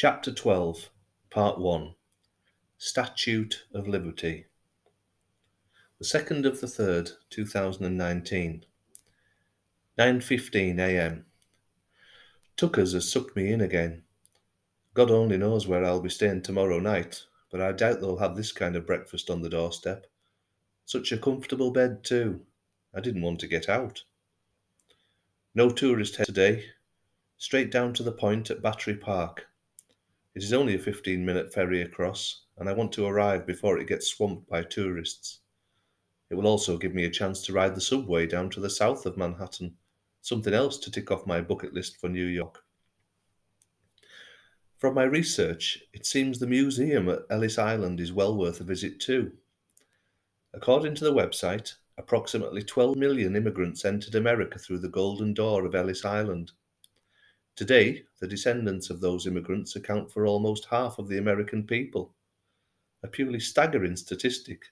Chapter 12, Part 1, Statute of Liberty. The 2nd of the 3rd, 2019, 9:15 a.m. Tuckers has sucked me in again. God only knows where I'll be staying tomorrow night, but I doubt they'll have this kind of breakfast on the doorstep. Such a comfortable bed too. I didn't want to get out. No tourist head today. Straight down to the point at Battery Park. It is only a 15-minute ferry across, and I want to arrive before it gets swamped by tourists. It will also give me a chance to ride the subway down to the south of Manhattan, something else to tick off my bucket list for New York. From my research, it seems the museum at Ellis Island is well worth a visit too. According to the website, approximately 12 million immigrants entered America through the Golden Door of Ellis Island. Today, the descendants of those immigrants account for almost half of the American people. A purely staggering statistic,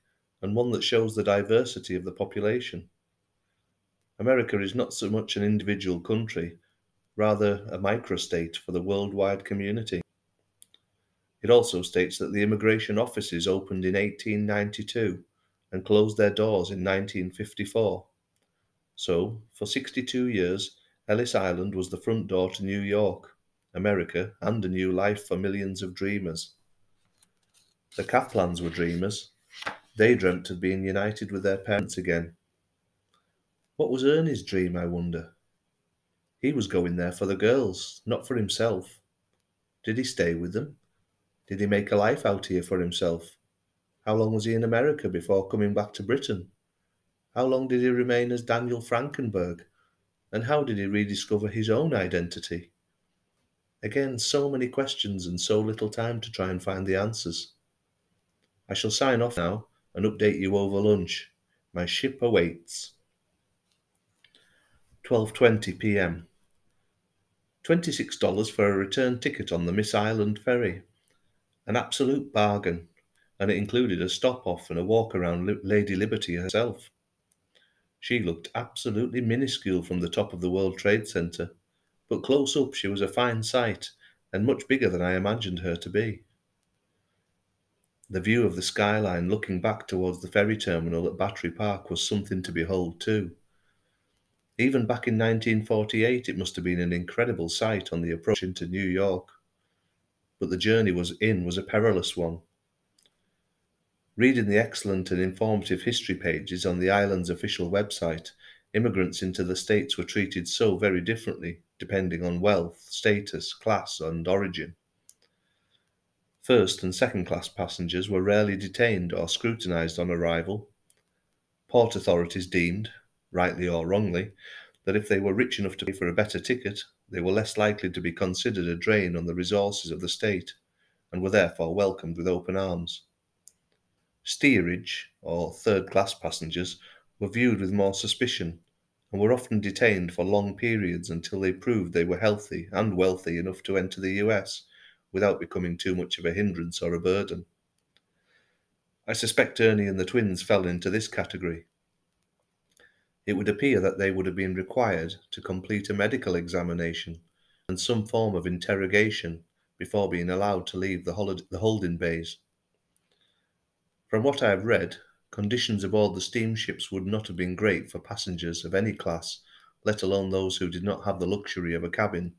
and one that shows the diversity of the population. America is not so much an individual country, rather a microstate for the worldwide community. It also states that the immigration offices opened in 1892 and closed their doors in 1954. So, for 62 years, Ellis Island was the front door to New York, America, and a new life for millions of dreamers. The Kaplans were dreamers. They dreamt of being united with their parents again. What was Ernie's dream, I wonder? He was going there for the girls, not for himself. Did he stay with them? Did he make a life out here for himself? How long was he in America before coming back to Britain? How long did he remain as Daniel Frankenberg? And how did he rediscover his own identity? Again, so many questions and so little time to try and find the answers. I shall sign off now and update you over lunch. My ship awaits. 12:20 p.m. $26 for a return ticket on the Miss Island ferry. An absolute bargain, and it included a stop-off and a walk around Lady Liberty herself. She looked absolutely minuscule from the top of the World Trade Center, but close up she was a fine sight and much bigger than I imagined her to be. The view of the skyline looking back towards the ferry terminal at Battery Park was something to behold too. Even back in 1948 it must have been an incredible sight on the approach into New York. But the journey was a perilous one. Reading the excellent and informative history pages on the island's official website, immigrants into the States were treated so very differently, depending on wealth, status, class, and origin. First and second class passengers were rarely detained or scrutinized on arrival. Port authorities deemed, rightly or wrongly, that if they were rich enough to pay for a better ticket, they were less likely to be considered a drain on the resources of the state, and were therefore welcomed with open arms. Steerage, or third-class passengers, were viewed with more suspicion, and were often detained for long periods until they proved they were healthy and wealthy enough to enter the US, without becoming too much of a hindrance or a burden. I suspect Ernie and the twins fell into this category. It would appear that they would have been required to complete a medical examination and some form of interrogation before being allowed to leave the holding bays. From what I have read, conditions aboard the steamships would not have been great for passengers of any class, let alone those who did not have the luxury of a cabin.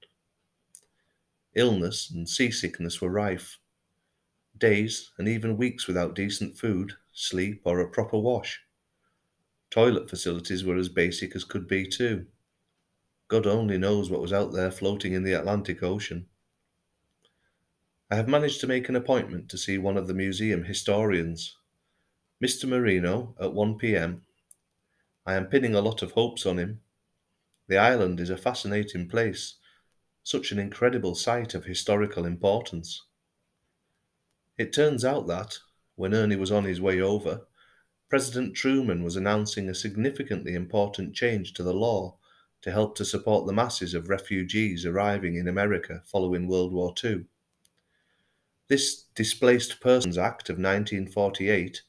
Illness and seasickness were rife. Days and even weeks without decent food, sleep, or a proper wash. Toilet facilities were as basic as could be too. God only knows what was out there floating in the Atlantic Ocean. I have managed to make an appointment to see one of the museum historians, Mr. Marino, at 1 p.m. I am pinning a lot of hopes on him. The island is a fascinating place, such an incredible site of historical importance. It turns out that, when Ernie was on his way over, President Truman was announcing a significantly important change to the law to help to support the masses of refugees arriving in America following World War II. This Displaced Persons Act of 1948,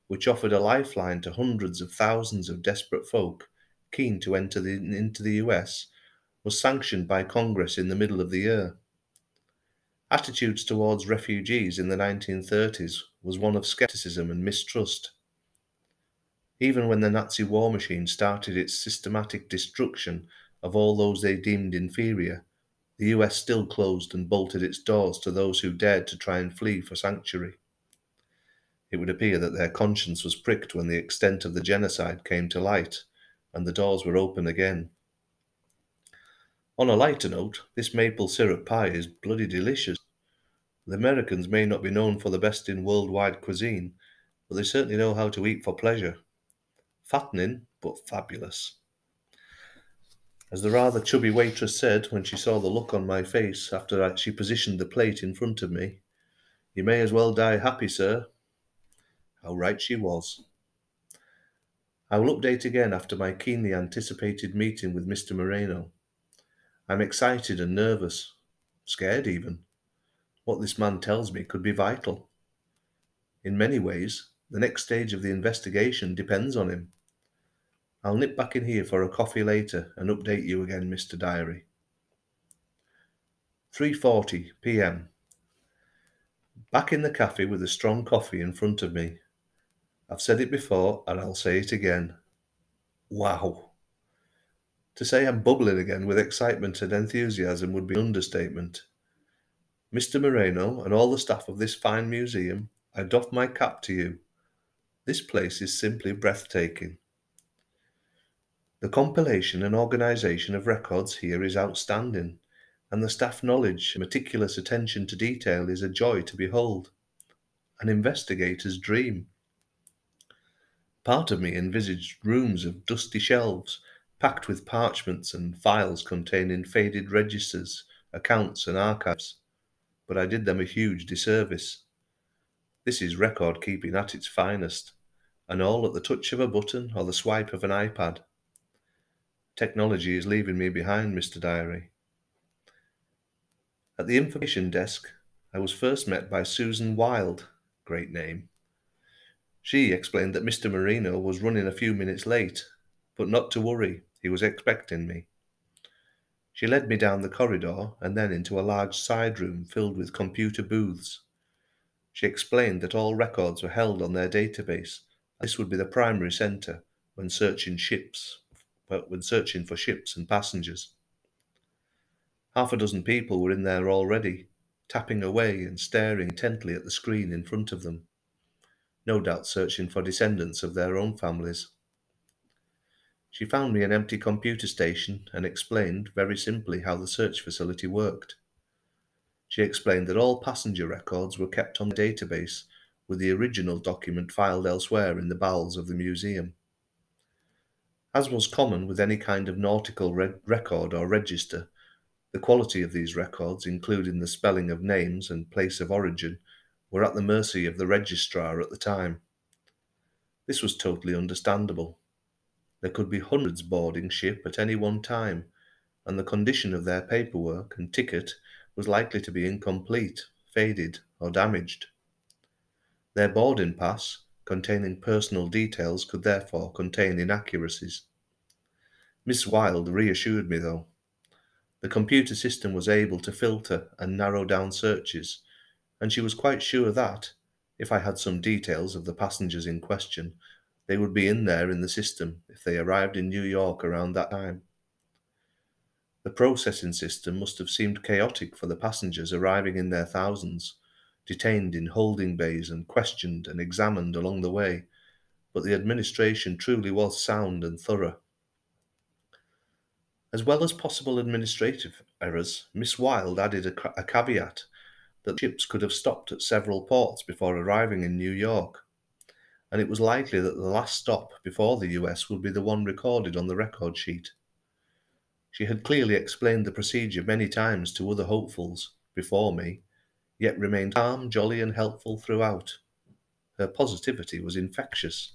which offered a lifeline to hundreds of thousands of desperate folk keen to enter into the US, was sanctioned by Congress in the middle of the year. Attitudes towards refugees in the 1930s was one of skepticism and mistrust. Even when the Nazi war machine started its systematic destruction of all those they deemed inferior, the US still closed and bolted its doors to those who dared to try and flee for sanctuary. It would appear that their conscience was pricked when the extent of the genocide came to light, and the doors were open again. On a lighter note, this maple syrup pie is bloody delicious. The Americans may not be known for the best in worldwide cuisine, but they certainly know how to eat for pleasure. Fattening, but fabulous. As the rather chubby waitress said when she saw the look on my face after she positioned the plate in front of me, "You may as well die happy, sir." How right she was. I will update again after my keenly anticipated meeting with Mr. Moreno. I'm excited and nervous, scared even. What this man tells me could be vital. In many ways, the next stage of the investigation depends on him. I'll nip back in here for a coffee later and update you again, Mr. Diary. 3:40 p.m. Back in the cafe with a strong coffee in front of me. I've said it before and I'll say it again. Wow. To say I'm bubbling again with excitement and enthusiasm would be an understatement. Mr. Moreno and all the staff of this fine museum, I doff my cap to you. This place is simply breathtaking. The compilation and organisation of records here is outstanding, and the staff knowledge and meticulous attention to detail is a joy to behold. An investigator's dream. Part of me envisaged rooms of dusty shelves, packed with parchments and files containing faded registers, accounts and archives, but I did them a huge disservice. This is record keeping at its finest, and all at the touch of a button or the swipe of an iPad. Technology is leaving me behind, Mr. Diary. At the information desk, I was first met by Susan Wilde, great name. She explained that Mr. Moreno was running a few minutes late, but not to worry, he was expecting me. She led me down the corridor and then into a large side room filled with computer booths. She explained that all records were held on their database. This would be the primary centre when searching for ships and passengers. Half a dozen people were in there already, tapping away and staring intently at the screen in front of them, no doubt searching for descendants of their own families. She found me an empty computer station and explained very simply how the search facility worked. She explained that all passenger records were kept on the database, with the original document filed elsewhere in the bowels of the museum. As was common with any kind of nautical record or register, the quality of these records, including the spelling of names and place of origin, were at the mercy of the registrar at the time. This was totally understandable. There could be hundreds boarding ship at any one time, and the condition of their paperwork and ticket was likely to be incomplete, faded, or damaged. Their boarding pass, containing personal details, could therefore contain inaccuracies. Miss Wilde reassured me, though. The computer system was able to filter and narrow down searches, and she was quite sure that, if I had some details of the passengers in question, they would be in there in the system if they arrived in New York around that time. The processing system must have seemed chaotic for the passengers arriving in their thousands, detained in holding bays and questioned and examined along the way, but the administration truly was sound and thorough. As well as possible administrative errors, Miss Wilde added a caveat that ships could have stopped at several ports before arriving in New York, and it was likely that the last stop before the US would be the one recorded on the record sheet. She had clearly explained the procedure many times to other hopefuls before me, yet remained calm, jolly, and helpful throughout. Her positivity was infectious.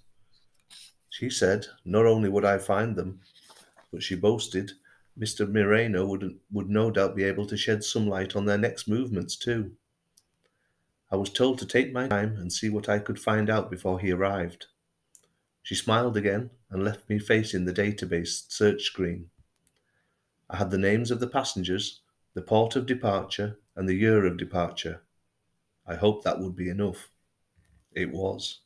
She said not only would I find them, but she boasted Mr. Moreno would no doubt be able to shed some light on their next movements too. I was told to take my time and see what I could find out before he arrived. She smiled again and left me facing the database search screen. I had the names of the passengers, the port of departure, and the year of departure. I hoped that would be enough. It was.